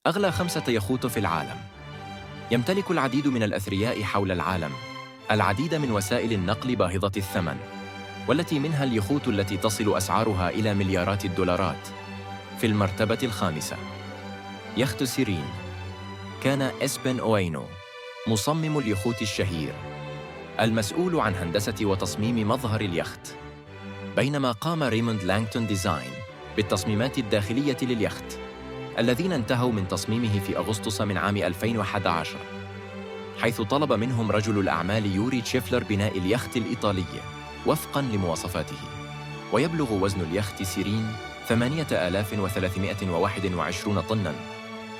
أغلى 5 يخوت في العالم. يمتلك العديد من الأثرياء حول العالم العديد من وسائل النقل باهظة الثمن، والتي منها اليخوت التي تصل أسعارها إلى مليارات الدولارات. في المرتبة الخامسة، يخت سيرين. كان إسبن أوينو مصمم اليخوت الشهير المسؤول عن هندسة وتصميم مظهر اليخت، بينما قام ريموند لانغتون ديزاين بالتصميمات الداخلية لليخت، الذين انتهوا من تصميمه في أغسطس من عام 2011، حيث طلب منهم رجل الأعمال يوري تشيفلر بناء اليخت الإيطالي وفقاً لمواصفاته. ويبلغ وزن اليخت سيرين 8321 طناً،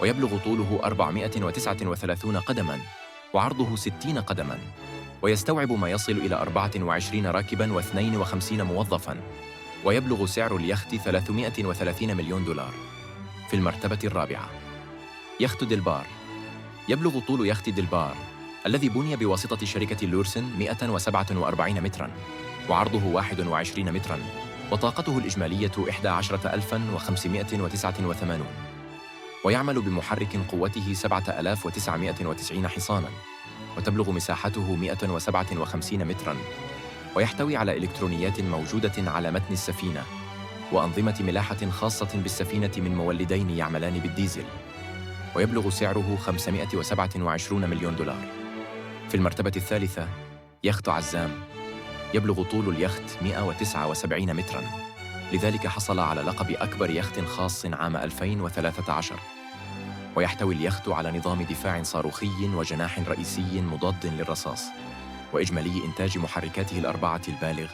ويبلغ طوله 439 قدماً، وعرضه 60 قدماً، ويستوعب ما يصل إلى 24 راكباً و52 موظفاً، ويبلغ سعر اليخت 330 مليون دولار. في المرتبة الرابعة، يخت ديلبار. يبلغ طول يخت ديلبار الذي بني بواسطة شركة لورسن 147 متراً، وعرضه 21 متراً، وطاقته الإجمالية 11589، ويعمل بمحرك قوته 7990 حصاناً، وتبلغ مساحته 157 متراً، ويحتوي على إلكترونيات موجودة على متن السفينة، وأنظمة ملاحة خاصة بالسفينة من مولدين يعملان بالديزل، ويبلغ سعره 527 مليون دولار. في المرتبة الثالثة، يخت عزام. يبلغ طول اليخت 179 متراً، لذلك حصل على لقب أكبر يخت خاص عام 2013. ويحتوي اليخت على نظام دفاع صاروخي وجناح رئيسي مضاد للرصاص، وإجمالي إنتاج محركاته الأربعة البالغ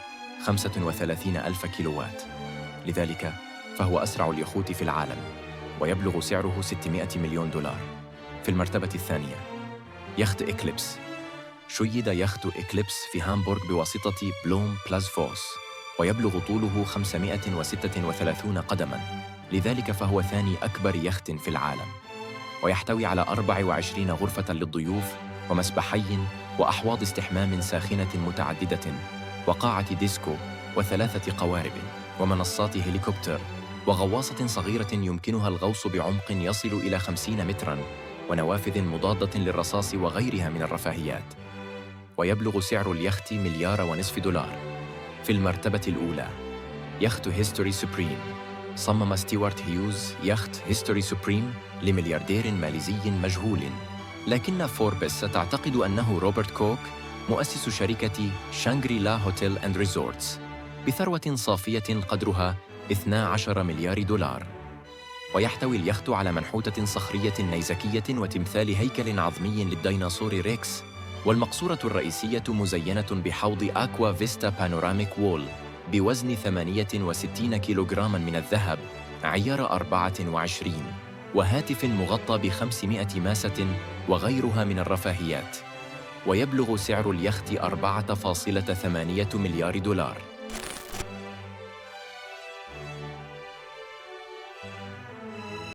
35 ألف كيلووات، لذلك فهو أسرع اليخوت في العالم، ويبلغ سعره 600 مليون دولار. في المرتبة الثانية، يخت إكليبس. شيد يخت إكليبس في هامبورغ بواسطة بلوم بلازفوس، ويبلغ طوله 536 قدماً، لذلك فهو ثاني أكبر يخت في العالم، ويحتوي على 24 غرفة للضيوف ومسبحي وأحواض استحمام ساخنة متعددة، وقاعة ديسكو، و3 قوارب، ومنصات هليكوبتر، وغواصة صغيرة يمكنها الغوص بعمق يصل إلى 50 متراً، ونوافذ مضادة للرصاص وغيرها من الرفاهيات. ويبلغ سعر اليخت 1.5 مليار دولار. في المرتبة الأولى، يخت هيستوري سوبريم. صمم ستيوارت هيوز يخت هيستوري سوبريم لملياردير ماليزي مجهول، لكن فوربس تعتقد أنه روبرت كوك مؤسس شركة شانغري لا هوتيل أند ريزورتس، بثروة صافية قدرها 12 مليار دولار. ويحتوي اليخت على منحوتة صخرية نيزكية وتمثال هيكل عظمي للديناصور ريكس، والمقصورة الرئيسية مزينة بحوض أكوا فيستا بانوراميك وول بوزن 68 كيلوغراما من الذهب عيار 24، وهاتف مغطى ب500 ماسة وغيرها من الرفاهيات. ويبلغ سعر اليخت 4.8 مليار دولار.